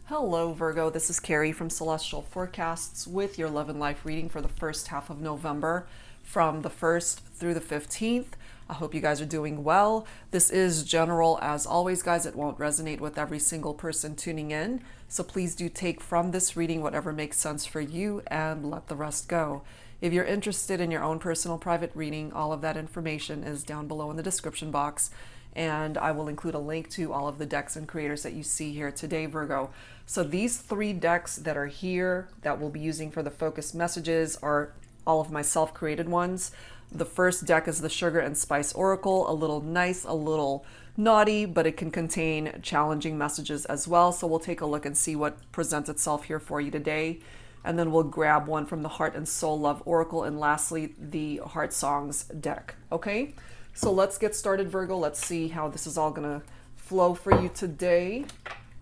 Hello Virgo, this is Carrie from Celestial Forecasts with your love and life reading for the first half of November from the 1st through the 15th. I hope you guys are doing well. This is general as always, guys. It won't resonate with every single person tuning in. So please do take from this reading whatever makes sense for you and let the rest go. If you're interested in your own personal private reading, all of that information is down below in the description box. And I will include a link to all of the decks and creators that you see here today, Virgo. So these 3 decks that are here that we'll be using for the focus messages are all of my self-created ones. The first deck is the Sugar and Spice Oracle, a little nice, a little naughty, but it can contain challenging messages as well. So we'll take a look and see what presents itself here for you today. And then we'll grab one from the Heart and Soul Love Oracle, and lastly, the Heart Songs deck, okay? So let's get started, Virgo. Let's see how this is all gonna flow for you today.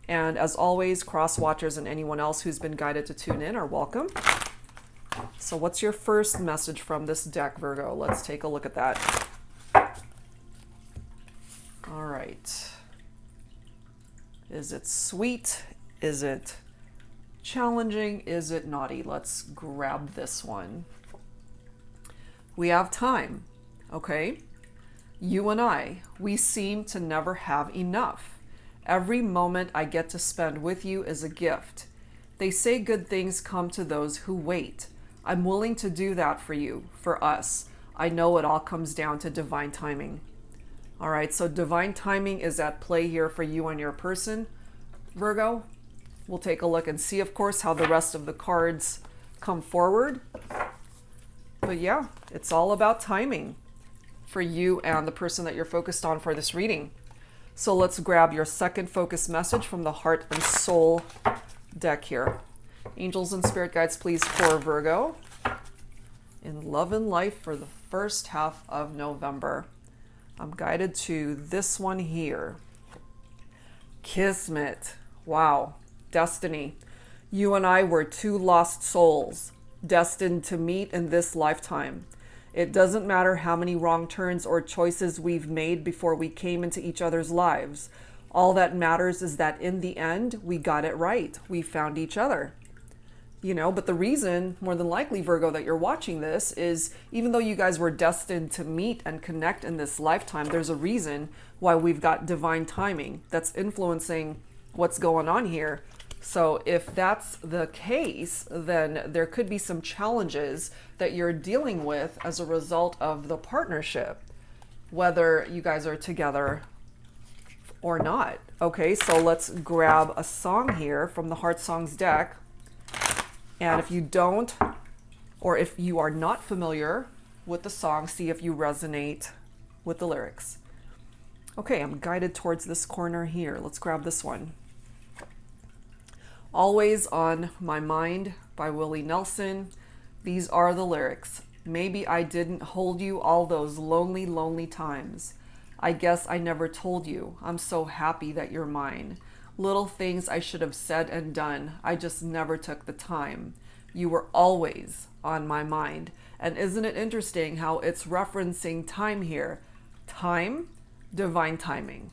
And as always, cross watchers and anyone else who's been guided to tune in are welcome. So what's your first message from this deck, Virgo? Let's take a look at that. All right. Is it sweet? Is it challenging? Is it naughty? Let's grab this one. We have time, okay? You and I, we seem to never have enough. Every moment I get to spend with you is a gift. They say good things come to those who wait. I'm willing to do that for you, for us. I know it all comes down to divine timing. All right, so divine timing is at play here for you and your person, Virgo. We'll take a look and see, of course, how the rest of the cards come forward. But yeah, it's all about timing for you and the person that you're focused on for this reading. So let's grab your second focus message from the Heart and Soul deck here. Angels and spirit guides, please, for Virgo in love and life for the first half of November. I'm guided to this one here. Kismet. Wow. Destiny. You and I were 2 lost souls destined to meet in this lifetime. It doesn't matter how many wrong turns or choices we've made before we came into each other's lives. All that matters is that in the end, we got it right. We found each other. You know, but the reason, more than likely, Virgo, that you're watching this is even though you guys were destined to meet and connect in this lifetime, there's a reason why we've got divine timing that's influencing what's going on here. So if that's the case, then there could be some challenges that you're dealing with as a result of the partnership, whether you guys are together or not. Okay, so let's grab a song here from the Heart Songs deck. And if you don't, or if you are not familiar with the song, see if you resonate with the lyrics. Okay, I'm guided towards this corner here. Let's grab this one. Always on My Mind by Willie Nelson. These are the lyrics. Maybe I didn't hold you all those lonely, lonely times. I guess I never told you. I'm so happy that you're mine. Little things I should have said and done. I just never took the time. You were always on my mind. And isn't it interesting how it's referencing time here? Time, divine timing.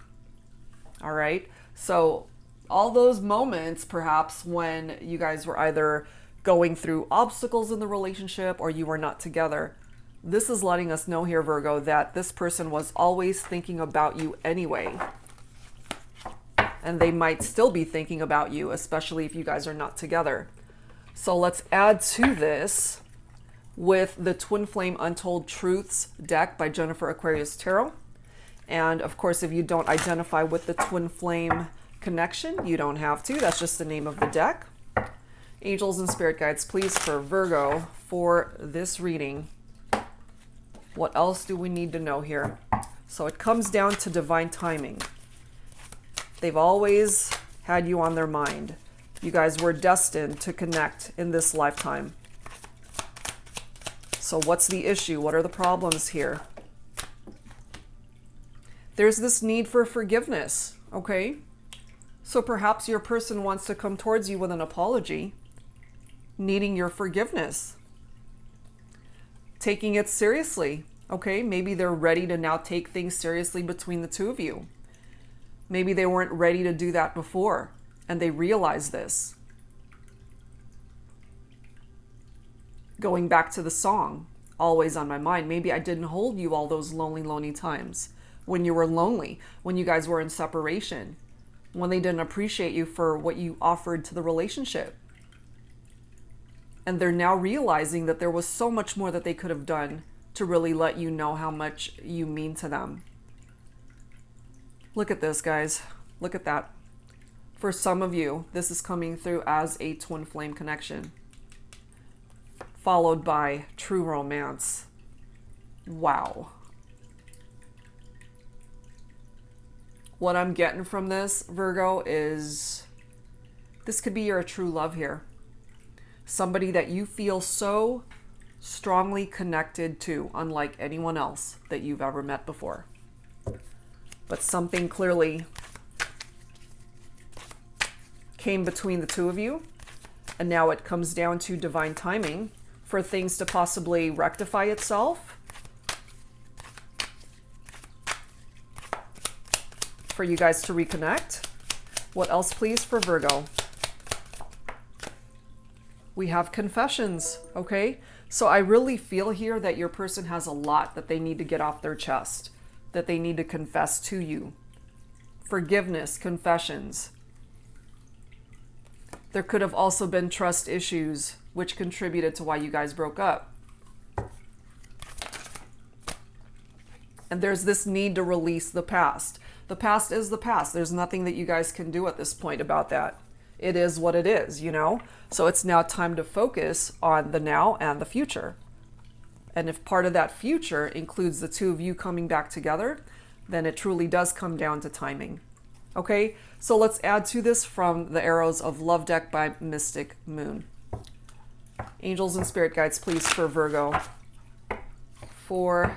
All right. So all those moments, perhaps when you guys were either going through obstacles in the relationship or you were not together, this is letting us know here, Virgo, that this person was always thinking about you anyway. And they might still be thinking about you, especially if you guys are not together. So let's add to this with the Twin Flame Untold Truths deck by Jennifer Aquarius Tarot. And of course, if you don't identify with the Twin Flame connection, you don't have to. That's just the name of the deck. Angels and spirit guides, please, for Virgo for this reading. What else do we need to know here? So it comes down to divine timing. They've always had you on their mind. You guys were destined to connect in this lifetime. So what's the issue? What are the problems here? There's this need for forgiveness, okay? So perhaps your person wants to come towards you with an apology, needing your forgiveness, taking it seriously, okay? Maybe they're ready to now take things seriously between the two of you. Maybe they weren't ready to do that before. And they realize this. Going back to the song, Always on My Mind, maybe I didn't hold you all those lonely, lonely times when you were lonely, when you guys were in separation, when they didn't appreciate you for what you offered to the relationship. And they're now realizing that there was so much more that they could have done to really let you know how much you mean to them. Look at this, guys. Look at that. For some of you, this is coming through as a twin flame connection, followed by true romance. Wow. What I'm getting from this, Virgo, is this could be your true love here. Somebody that you feel so strongly connected to, unlike anyone else that you've ever met before. But something clearly came between the two of you, and now it comes down to divine timing for things to possibly rectify itself, for you guys to reconnect. What else, please, for Virgo? We have confessions, okay? So I really feel here that your person has a lot that they need to get off their chest, that they need to confess to you. Forgiveness, confessions. There could have also been trust issues, which contributed to why you guys broke up. And there's this need to release the past. The past is the past. There's nothing that you guys can do at this point about that. It is what it is, you know? So it's now time to focus on the now and the future. And if part of that future includes the two of you coming back together, then it truly does come down to timing. Okay, so let's add to this from the Arrows of Love deck by Mystic Moon. Angels and spirit guides, please, for Virgo, for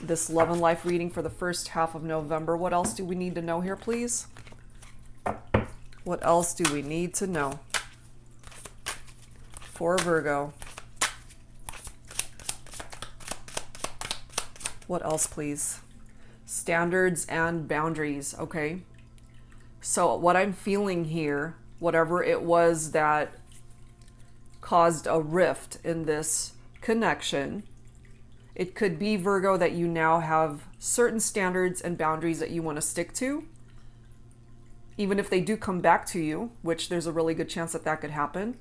this love and life reading for the first half of November. What else do we need to know here, please? What else do we need to know for Virgo? What else, please? Standards and boundaries, okay? So what I'm feeling here, whatever it was that caused a rift in this connection, it could be, Virgo, that you now have certain standards and boundaries that you want to stick to. Even if they do come back to you, which there's a really good chance that that could happen.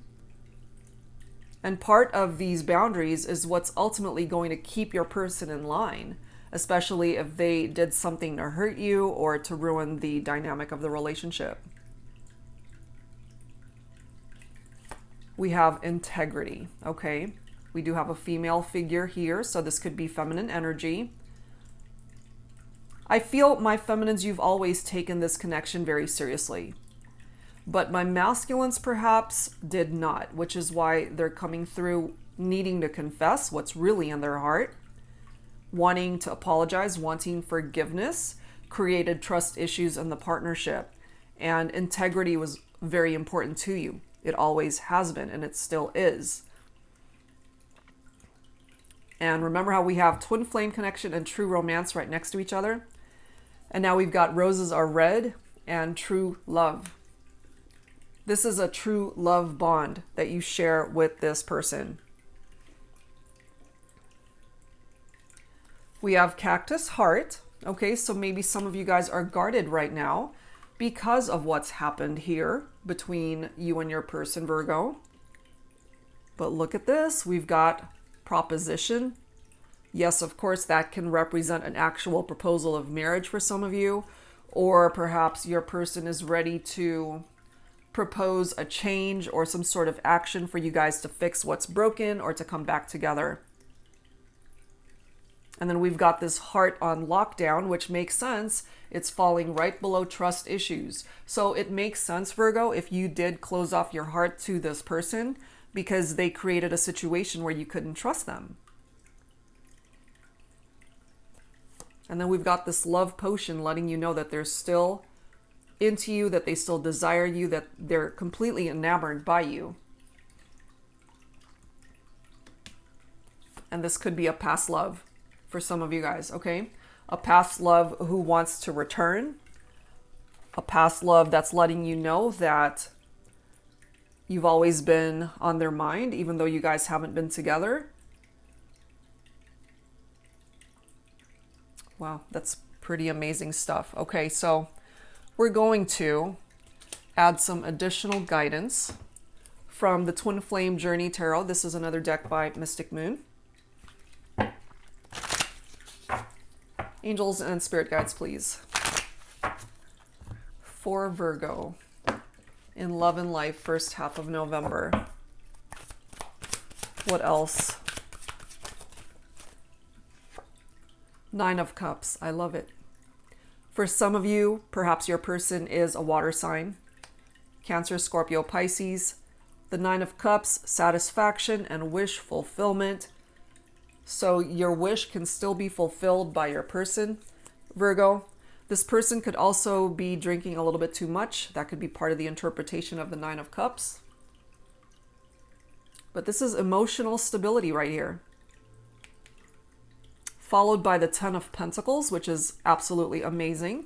And part of these boundaries is what's ultimately going to keep your person in line, especially if they did something to hurt you or to ruin the dynamic of the relationship. We have integrity, okay? We do have a female figure here, so this could be feminine energy. I feel, my feminines, you've always taken this connection very seriously. But my masculines perhaps did not, which is why they're coming through needing to confess what's really in their heart, wanting to apologize, wanting forgiveness, created trust issues in the partnership. And integrity was very important to you. It always has been, and it still is. And remember how we have twin flame connection and true romance right next to each other? And now we've got roses are red and true love. This is a true love bond that you share with this person. We have cactus heart. Okay, so maybe some of you guys are guarded right now because of what's happened here between you and your person, Virgo. But look at this. We've got proposition. Yes, of course, that can represent an actual proposal of marriage for some of you, or perhaps your person is ready to propose a change or some sort of action for you guys to fix what's broken or to come back together. And then we've got this heart on lockdown, which makes sense. It's falling right below trust issues. So it makes sense, Virgo, if you did close off your heart to this person because they created a situation where you couldn't trust them. And then we've got this love potion letting you know that they're still into you, that they still desire you, that they're completely enamored by you. And this could be a past love for some of you guys, okay? A past love who wants to return, a past love that's letting you know that you've always been on their mind, even though you guys haven't been together. Wow, that's pretty amazing stuff. Okay, so we're going to add some additional guidance from the Twin Flame Journey Tarot. This is another deck by Mystic Moon. Angels and spirit guides, please. For Virgo, in love and life, first half of November. What else? Nine of Cups. I love it. For some of you, perhaps your person is a water sign. Cancer, Scorpio, Pisces. The Nine of Cups, satisfaction and wish fulfillment. So your wish can still be fulfilled by your person, Virgo. This person could also be drinking a little bit too much. That could be part of the interpretation of the Nine of Cups. But this is emotional stability right here. Followed by the Ten of Pentacles, which is absolutely amazing.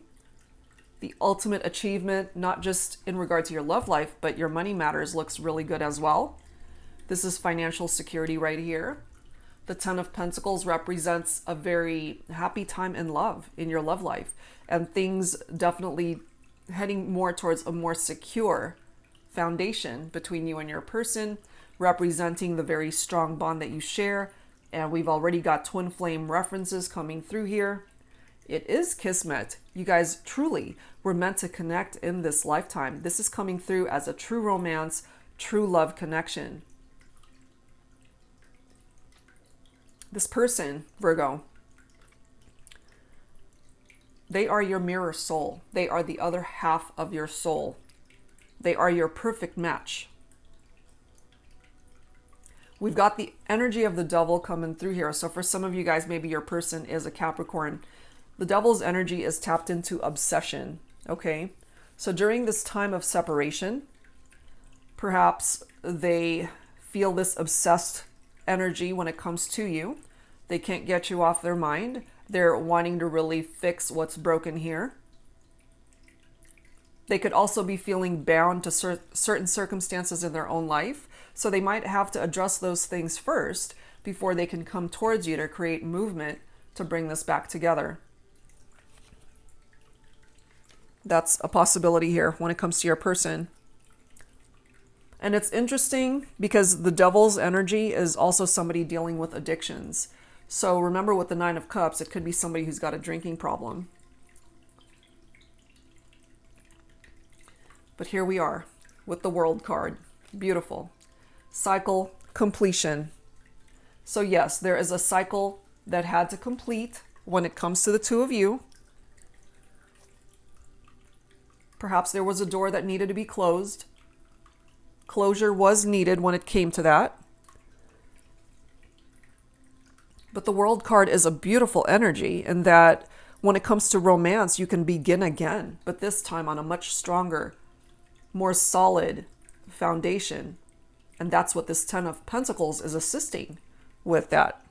The ultimate achievement, not just in regard to your love life, but your money matters, looks really good as well. This is financial security right here. The Ten of Pentacles represents a very happy time in love, in your love life. And things definitely heading more towards a more secure foundation between you and your person, representing the very strong bond that you share. And we've already got twin flame references coming through here. It is Kismet. You guys truly were meant to connect in this lifetime. This is coming through as a true romance, true love connection. This person, Virgo, they are your mirror soul. They are the other half of your soul. They are your perfect match. We've got the energy of the devil coming through here. So for some of you guys, maybe your person is a Capricorn. The devil's energy is tapped into obsession, okay? So during this time of separation, perhaps they feel this obsessed energy when it comes to you. They can't get you off their mind. They're wanting to really fix what's broken here. They could also be feeling bound to certain circumstances in their own life. So they might have to address those things first before they can come towards you to create movement to bring this back together. That's a possibility here when it comes to your person. And it's interesting because the devil's energy is also somebody dealing with addictions. So remember with the Nine of Cups, it could be somebody who's got a drinking problem. But here we are with the World card. Beautiful. Cycle completion. So yes, there is a cycle that had to complete when it comes to the two of you. Perhaps there was a door that needed to be closed. Closure was needed when it came to that. But the World card is a beautiful energy in that when it comes to romance, you can begin again, but this time on a much stronger, more solid foundation. And that's what this Ten of Pentacles is assisting with that.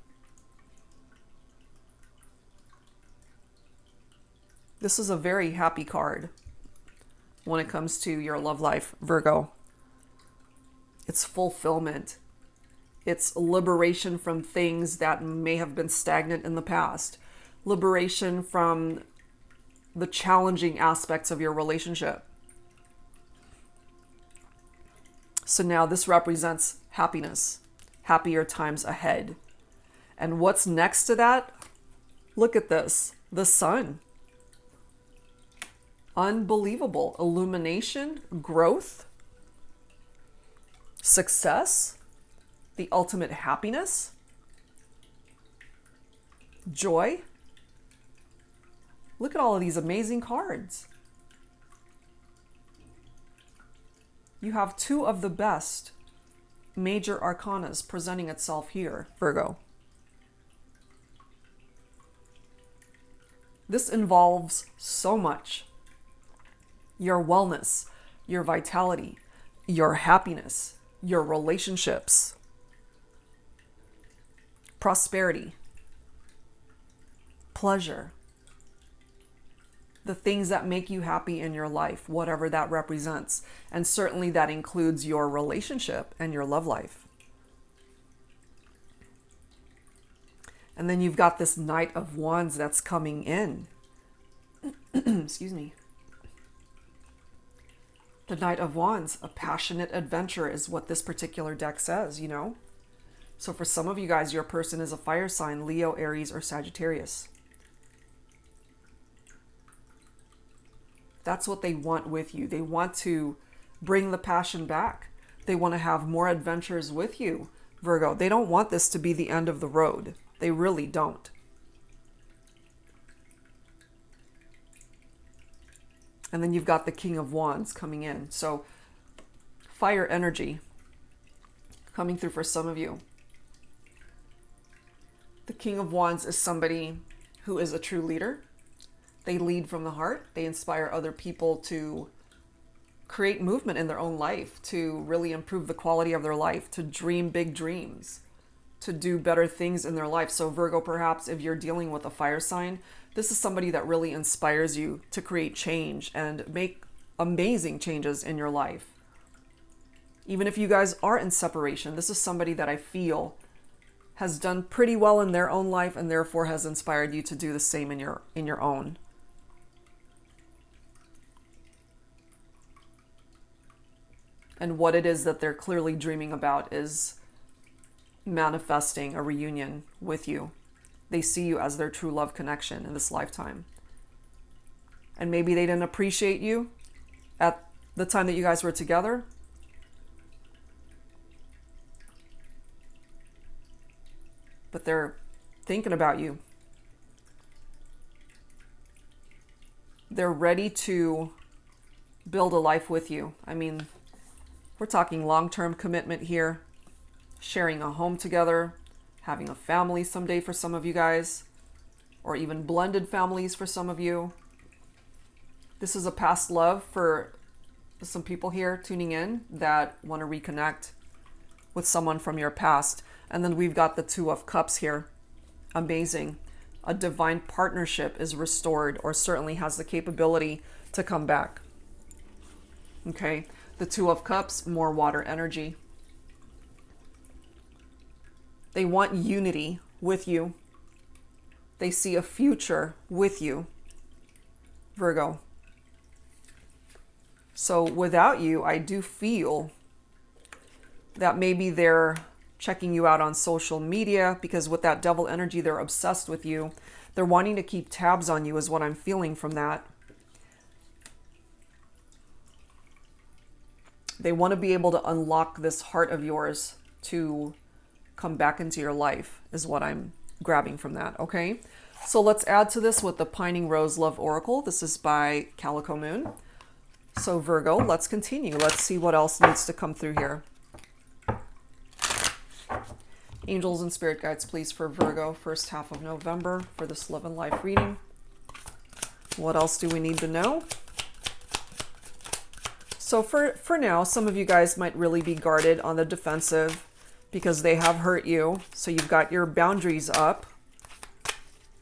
This is a very happy card when it comes to your love life, Virgo. It's fulfillment. It's liberation from things that may have been stagnant in the past. Liberation from the challenging aspects of your relationship. So now this represents happiness, happier times ahead. And what's next to that? Look at this, the sun. Unbelievable. Illumination, growth, success, the ultimate happiness, joy. Look at all of these amazing cards. You have two of the best major arcanas presenting itself here, Virgo. This involves so much. Your wellness, your vitality, your happiness, your relationships, prosperity, pleasure. the things that make you happy in your life, whatever that represents. And certainly that includes your relationship and your love life. And then you've got this Knight of Wands that's coming in. Excuse me. The Knight of Wands, a passionate adventure is what this particular deck says, you know? So for some of you guys, your person is a fire sign, Leo, Aries, or Sagittarius. That's what they want with you. They want to bring the passion back. They want to have more adventures with you, Virgo. They don't want this to be the end of the road. They really don't. And then you've got the King of Wands coming in. So fire energy coming through for some of you. The King of Wands is somebody who is a true leader. They lead from the heart. They inspire other people to create movement in their own life, to really improve the quality of their life, to dream big dreams, to do better things in their life. So Virgo, perhaps if you're dealing with a fire sign, this is somebody that really inspires you to create change and make amazing changes in your life. Even if you guys are in separation, this is somebody that I feel has done pretty well in their own life and therefore has inspired you to do the same in your own. And what it is that they're clearly dreaming about is manifesting a reunion with you. They see you as their true love connection in this lifetime. And maybe they didn't appreciate you at the time that you guys were together. But they're thinking about you. They're ready to build a life with you. I mean, we're talking long-term commitment here, sharing a home together, having a family someday for some of you guys, or even blended families for some of you. This is a past love for some people here tuning in that want to reconnect with someone from your past. And then we've got the Two of Cups here. Amazing. A divine partnership is restored, or certainly has the capability to come back. Okay. The Two of Cups, more water energy. They want unity with you. They see a future with you, Virgo. So without you, I do feel that maybe they're checking you out on social media, because with that devil energy, they're obsessed with you. They're wanting to keep tabs on you is what I'm feeling from that. They want to be able to unlock this heart of yours to come back into your life is what I'm grabbing from that, okay? So let's add to this with the Pining Rose Love Oracle. This is by Calico Moon. So Virgo, let's continue. Let's see what else needs to come through here. Angels and spirit guides, please, for Virgo, first half of November for this love and life reading. What else do we need to know? So for now, some of you guys might really be guarded on the defensive because they have hurt you. So you've got your boundaries up.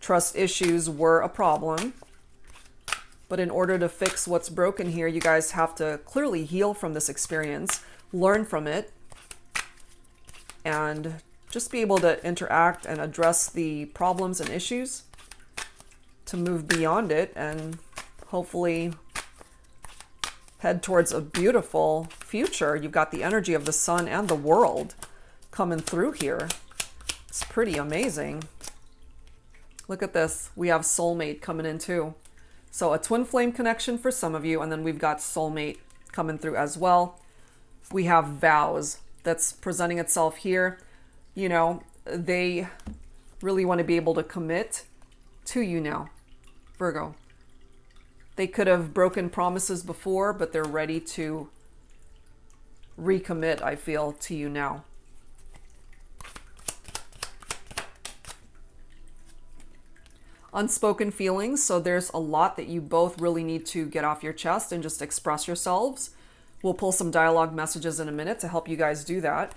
Trust issues were a problem. But in order to fix what's broken here, you guys have to clearly heal from this experience, learn from it, and just be able to interact and address the problems and issues to move beyond it and hopefully head towards a beautiful future. You've got the energy of the sun and the world coming through here. It's pretty amazing. Look at this. We have soulmate coming in too. So a twin flame connection for some of you, and then we've got soulmate coming through as well. We have vows that's presenting itself here. You know, they really want to be able to commit to you now, Virgo. They could have broken promises before, but they're ready to recommit, I feel, to you now. Unspoken feelings. So there's a lot that you both really need to get off your chest and just express yourselves. We'll pull some dialogue messages in a minute to help you guys do that.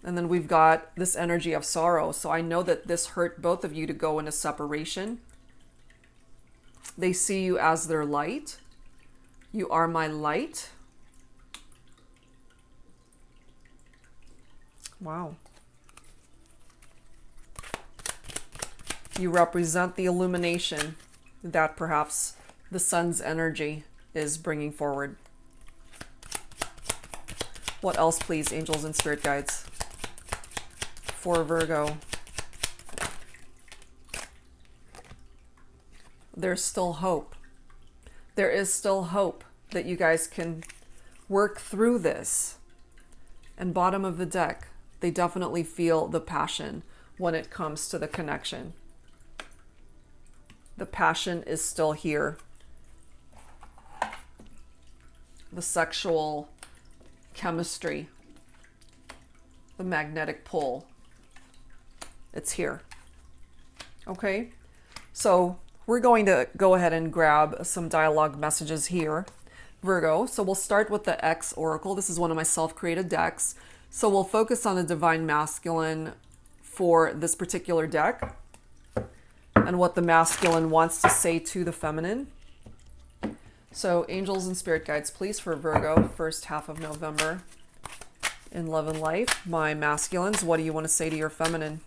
And then we've got this energy of sorrow. So I know that this hurt both of you to go into separation. They see you as their light. You are my light. Wow. You represent the illumination that perhaps the sun's energy is bringing forward. What else, please, angels and spirit guides, for Virgo? There's still hope. There is still hope that you guys can work through this. And bottom of the deck, they definitely feel the passion when it comes to the connection. The passion is still here. The sexual chemistry, the magnetic pull, it's here. Okay, so we're going to go ahead and grab some dialogue messages here, Virgo. So we'll start with the X Oracle. This is one of my self-created decks. So we'll focus on the Divine Masculine for this particular deck and what the masculine wants to say to the feminine. So angels and spirit guides, please, for Virgo, first half of November. In love and life, my masculines, what do you want to say to your feminine?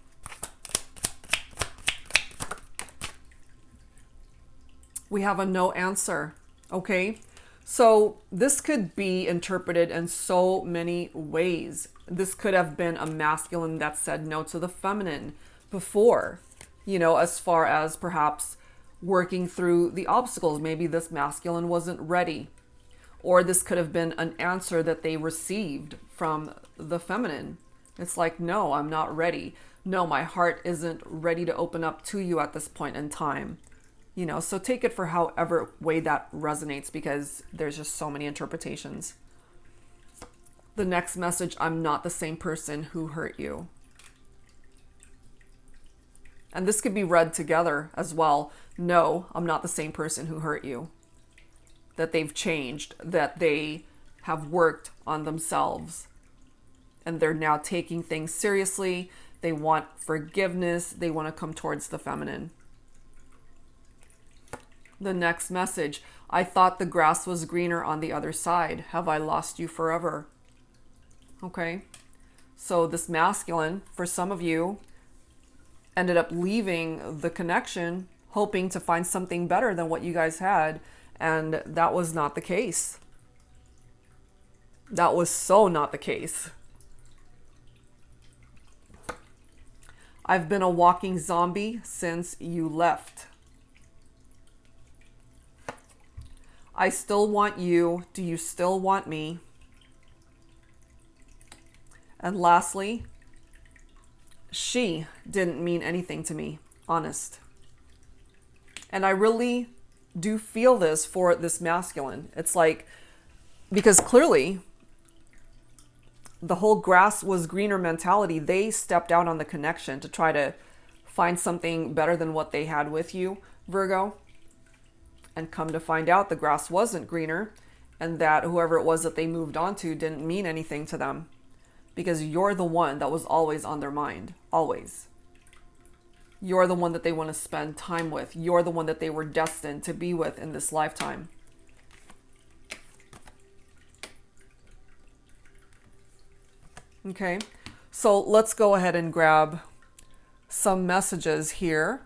We have a no answer. Okay, so this could be interpreted in so many ways. This could have been a masculine that said no to the feminine before, you know, as far as perhaps working through the obstacles. Maybe this masculine wasn't ready, or this could have been an answer that they received from the feminine. It's like, no, I'm not ready. No, my heart isn't ready to open up to you at this point in time. You know, so take it for however way that resonates, because there's just so many interpretations. The next message, I'm not the same person who hurt you. And this could be read together as well. No, I'm not the same person who hurt you. That they've changed, that they have worked on themselves. And they're now taking things seriously. They want forgiveness. They want to come towards the feminine. The next message, I thought the grass was greener on the other side. Have I lost you forever? Okay. So this masculine, for some of you, ended up leaving the connection, hoping to find something better than what you guys had. And that was not the case. That was so not the case. I've been a walking zombie since you left. I still want you. Do you still want me? And lastly, she didn't mean anything to me, honest. And I really do feel this for this masculine. It's like, because clearly the whole grass was greener mentality, they stepped out on the connection to try to find something better than what they had with you, Virgo. And come to find out the grass wasn't greener, and that whoever it was that they moved on to didn't mean anything to them, because you're the one that was always on their mind, always. You're the one that they want to spend time with. You're the one that they were destined to be with in this lifetime. Okay, so let's go ahead and grab some messages here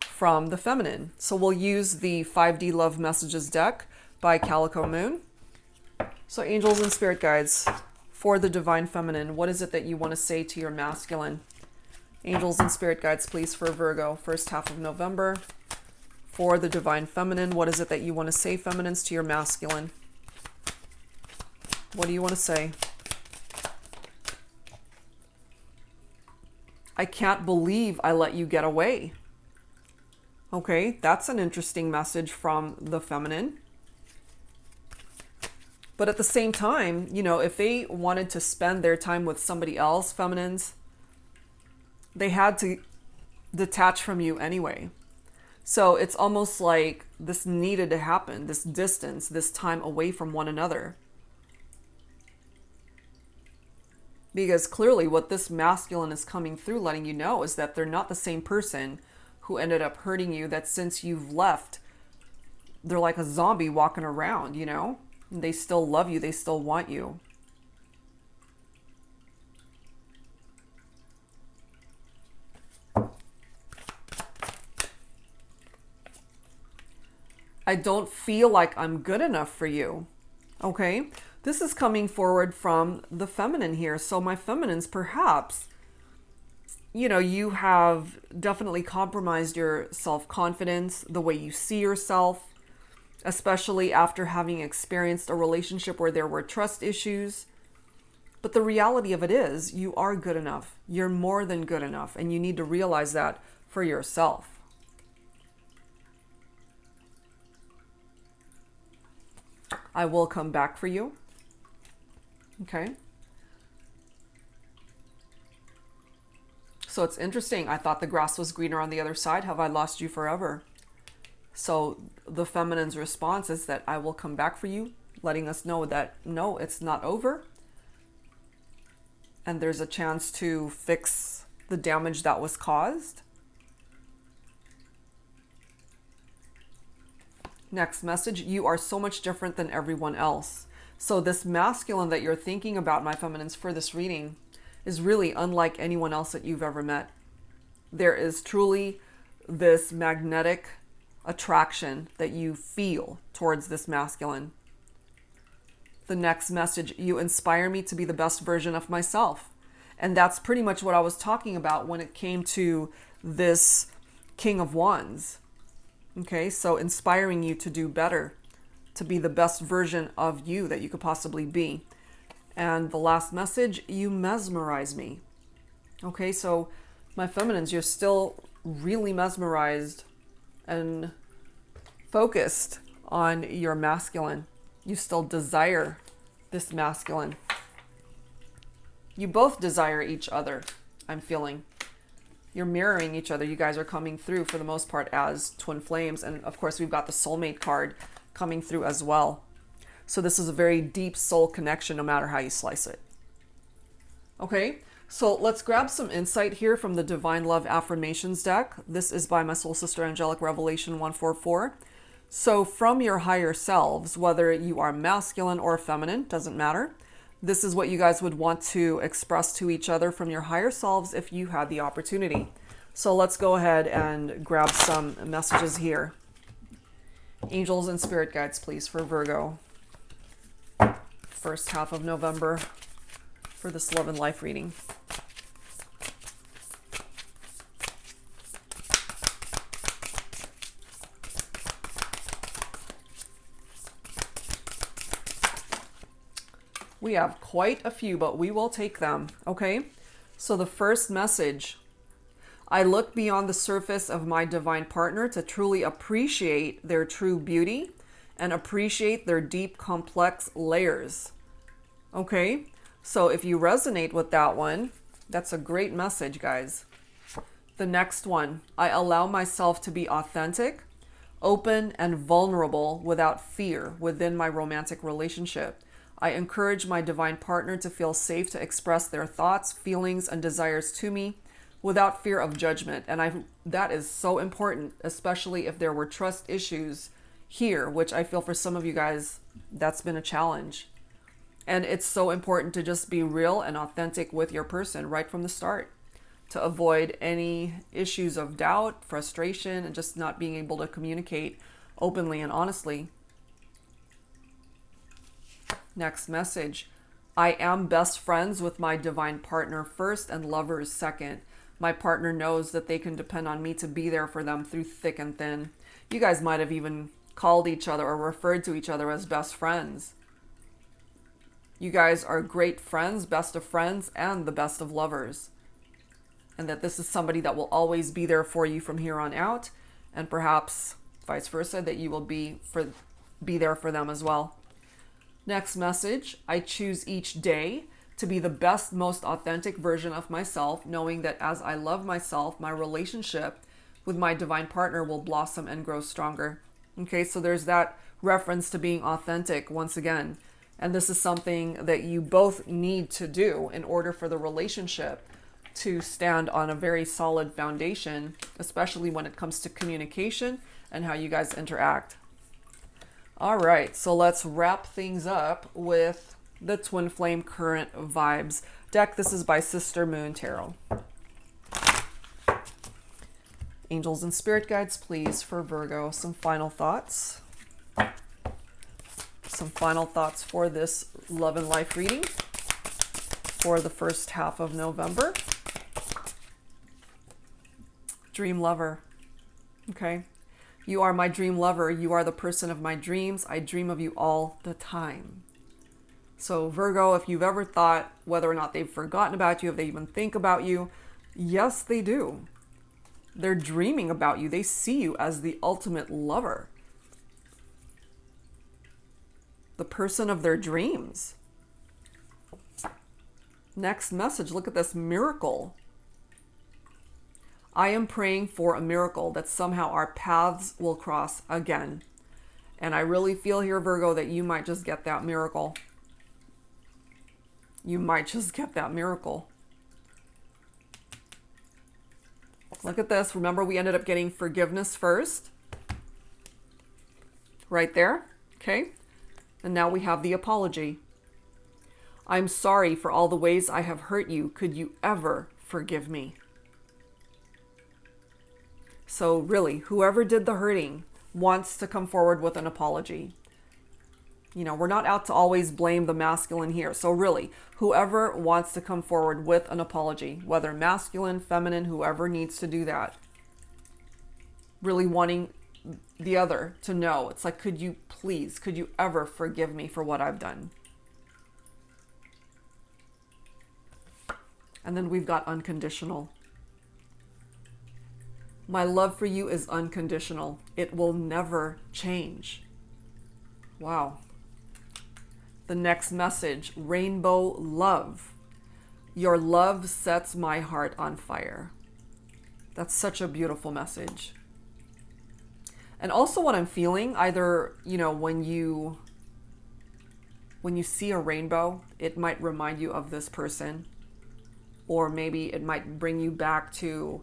from the feminine. So we'll use the 5D Love Messages deck by Calico Moon. So angels and spirit guides, for the divine feminine, what is it that you want to say to your masculine? Angels and spirit guides, please, for Virgo, first half of November. For the divine feminine, what is it that you want to say, feminines, to your masculine? What do you want to say? I can't believe I let you get away. Okay, that's an interesting message from the feminine. But at the same time, you know, if they wanted to spend their time with somebody else, feminines, they had to detach from you anyway. So it's almost like this needed to happen, this distance, this time away from one another. Because clearly what this masculine is coming through letting you know is that they're not the same person who ended up hurting you, that since you've left, they're like a zombie walking around, you know? They still love you. They still want you. I don't feel like I'm good enough for you. Okay? This is coming forward from the feminine here. So my feminines, perhaps, you know, you have definitely compromised your self-confidence, the way you see yourself, especially after having experienced a relationship where there were trust issues. But the reality of it is, you are good enough. You're more than good enough, and you need to realize that for yourself. I will come back for you. Okay. So it's interesting. I thought the grass was greener on the other side. Have I lost you forever? So the feminine's response is that I will come back for you, letting us know that no, it's not over. And there's a chance to fix the damage that was caused. Next message, you are so much different than everyone else. So this masculine that you're thinking about, my feminines, for this reading is really unlike anyone else that you've ever met. There is truly this magnetic attraction that you feel towards this masculine. The next message, you inspire me to be the best version of myself. And that's pretty much what I was talking about when it came to this King of Wands. Okay, so inspiring you to do better, to be the best version of you that you could possibly be. And the last message, you mesmerize me. Okay, so my feminines, you're still really mesmerized and focused on your masculine. You still desire this masculine. You both desire each other, I'm feeling. You're mirroring each other. You guys are coming through for the most part as twin flames. And of course, we've got the soulmate card coming through as well. So this is a very deep soul connection, no matter how you slice it. Okay, so let's grab some insight here from the Divine Love Affirmations deck. This is by my soul sister, Angelic Revelation 144. So from your higher selves, whether you are masculine or feminine, doesn't matter. This is what you guys would want to express to each other from your higher selves if you had the opportunity. So let's go ahead and grab some messages here. Angels and spirit guides, please, for Virgo. First half of November for this love and life reading. We have quite a few, but we will take them, okay? So the first message, I look beyond the surface of my divine partner to truly appreciate their true beauty and appreciate their deep, complex layers. Okay? So if you resonate with that one, that's a great message, guys. The next one, I allow myself to be authentic, open, and vulnerable without fear within my romantic relationship. I encourage my divine partner to feel safe to express their thoughts, feelings, and desires to me without fear of judgment. And that is so important, especially if there were trust issues here, which I feel for some of you guys, that's been a challenge. And it's so important to just be real and authentic with your person right from the start to avoid any issues of doubt, frustration, and just not being able to communicate openly and honestly. Next message. I am best friends with my divine partner first and lovers second. My partner knows that they can depend on me to be there for them through thick and thin. You guys might have even called each other or referred to each other as best friends. You guys are great friends, best of friends, and the best of lovers. And that this is somebody that will always be there for you from here on out. And perhaps vice versa, that you will be there for them as well. Next message, I choose each day to be the best, most authentic version of myself, knowing that as I love myself, my relationship with my divine partner will blossom and grow stronger. Okay, so there's that reference to being authentic once again. And this is something that you both need to do in order for the relationship to stand on a very solid foundation, especially when it comes to communication and how you guys interact. All right, so let's wrap things up with the Twin Flame Current Vibes deck. This is by Sister Moon Tarot. Angels and spirit guides, please, for Virgo, some final thoughts. Some final thoughts for this love and life reading for the first half of November. Dream lover. Okay. You are my dream lover. You are the person of my dreams. I dream of you all the time. So Virgo, if you've ever thought whether or not they've forgotten about you, if they even think about you, yes, they do. They're dreaming about you. They see you as the ultimate lover. The person of their dreams. Next message, look at this miracle. I am praying for a miracle that somehow our paths will cross again. And I really feel here, Virgo, that you might just get that miracle. You might just get that miracle. Look at this. Remember, we ended up getting forgiveness first. Right there. Okay. And now we have the apology. I'm sorry for all the ways I have hurt you. Could you ever forgive me? So really, whoever did the hurting wants to come forward with an apology. You know, we're not out to always blame the masculine here. So really, whoever wants to come forward with an apology, whether masculine, feminine, whoever needs to do that, really wanting the other to know. It's like, could you ever forgive me for what I've done? And then we've got unconditional. My love for you is unconditional. It will never change. Wow. The next message, rainbow love. Your love sets my heart on fire. That's such a beautiful message. And also what I'm feeling, either, you know, when you see a rainbow, it might remind you of this person, or maybe it might bring you back to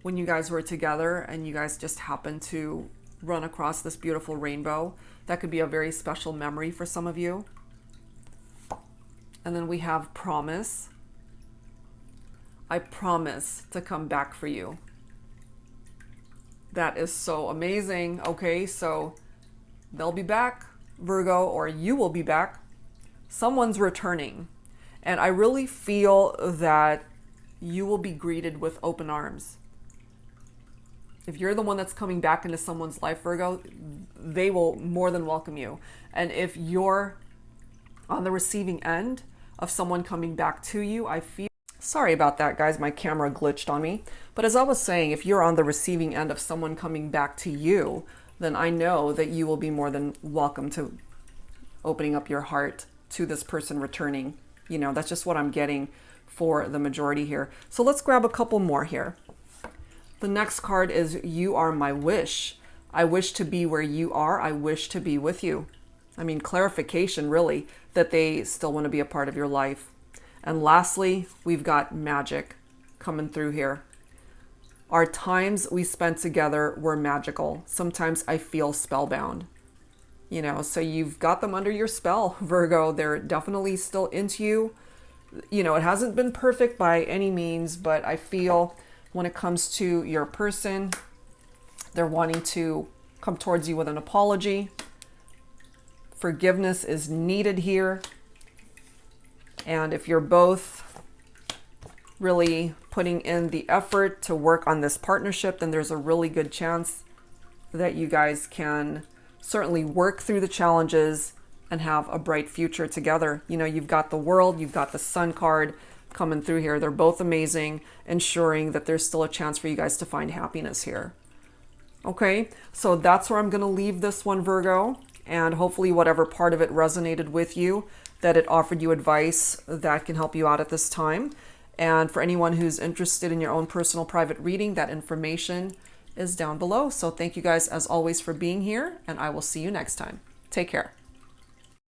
when you guys were together and you guys just happened to run across this beautiful rainbow. That could be a very special memory for some of you. And then we have promise. I promise to come back for you. That is so amazing. Okay, so they'll be back, Virgo, or you will be back. Someone's returning. And I really feel that you will be greeted with open arms. If you're the one that's coming back into someone's life, Virgo, they will more than welcome you. And if you're on the receiving end of someone coming back to you, I feel... Sorry about that, guys. My camera glitched on me. But as I was saying, if you're on the receiving end of someone coming back to you, then I know that you will be more than welcome to opening up your heart to this person returning. You know, that's just what I'm getting for the majority here. So let's grab a couple more here. The next card is You Are My Wish. I wish to be where you are. I wish to be with you. I mean, clarification, really, that they still want to be a part of your life. And lastly, we've got magic coming through here. Our times we spent together were magical. Sometimes I feel spellbound. You know, so you've got them under your spell, Virgo. They're definitely still into you. You know, it hasn't been perfect by any means, but I feel when it comes to your person, they're wanting to come towards you with an apology. Forgiveness is needed here. And if you're both really putting in the effort to work on this partnership, then there's a really good chance that you guys can certainly work through the challenges and have a bright future together. You know, you've got the World, you've got the Sun card coming through here. They're both amazing, ensuring that there's still a chance for you guys to find happiness here. Okay, so that's where I'm going to leave this one, Virgo. And hopefully whatever part of it resonated with you, that it offered you advice that can help you out at this time. And for anyone who's interested in your own personal private reading, that information is down below. So thank you guys as always for being here, and I will see you next time. Take care.